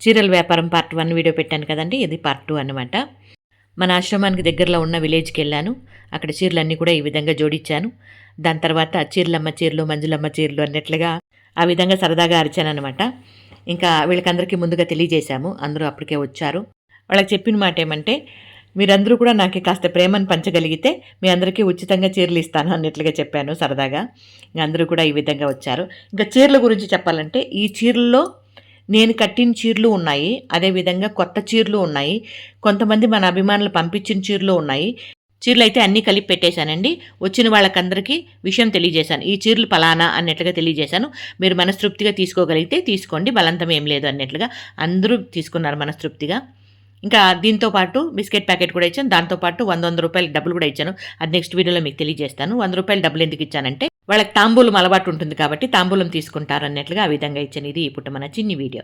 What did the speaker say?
చీరల వ్యాపారం part 1 video పెట్టాను కదండి, ఇది పార్ట్ 2 అనమాట. మన ఆశ్రమానికి దగ్గరలో ఉన్న విలేజ్కి వెళ్ళాను. అక్కడ చీరలన్నీ కూడా ఈ విధంగా జోడించాను. దాని తర్వాత చీరలమ్మ చీరలు, మంజులమ్మ చీరలు అన్నట్లుగా ఆ విధంగా సరదాగా అరిచానమాట. ఇంకా వీళ్ళకందరికీ ముందుగా తెలియజేశాము. అందరూ అప్పటికే వచ్చారు. వాళ్ళకి చెప్పిన మాట ఏమంటే, మీరందరూ కూడా నాకు కాస్త ప్రేమను పంచగలిగితే మీ అందరికీ ఉచితంగా చీరలు ఇస్తాను అన్నట్లుగా చెప్పాను సరదాగా. ఇంకా అందరూ కూడా ఈ విధంగా వచ్చారు. ఇంకా చీరల గురించి చెప్పాలంటే, ఈ చీరల్లో నేను కట్టిన చీరలు ఉన్నాయి, అదేవిధంగా కొత్త చీరలు ఉన్నాయి, కొంతమంది మన అభిమానులు పంపించిన చీరలు ఉన్నాయి. చీరలు అయితే అన్నీ కలిపి పెట్టేశానండి. వచ్చిన వాళ్ళకందరికీ విషయం తెలియజేశాను, ఈ చీరలు పలానా అన్నట్లుగా తెలియజేశాను. మీరు మనస్తృప్తిగా తీసుకోగలిగితే తీసుకోండి, బలవంతం ఏం లేదు అన్నట్లుగా అందరూ తీసుకున్నారు మనస్తృప్తిగా. ఇంకా దీంతో పాటు బిస్కెట్ ప్యాకెట్ కూడా ఇచ్చాను. దాంతోపాటు 100 రూపాయల డబ్బులు కూడా ఇచ్చాను. అది నెక్స్ట్ వీడియోలో మీకు తెలియజేస్తాను. 100 రూపాయల డబ్బులు ఎందుకు ఇచ్చానంటే, వాళ్ళకి తాంబూలం అలవాటు ఉంటుంది కాబట్టి తాంబూలం తీసుకుంటారు అన్నట్లుగా ఆ విధంగా ఇచ్చాను. ఇది ఇప్పుడు మన చిన్ని వీడియో.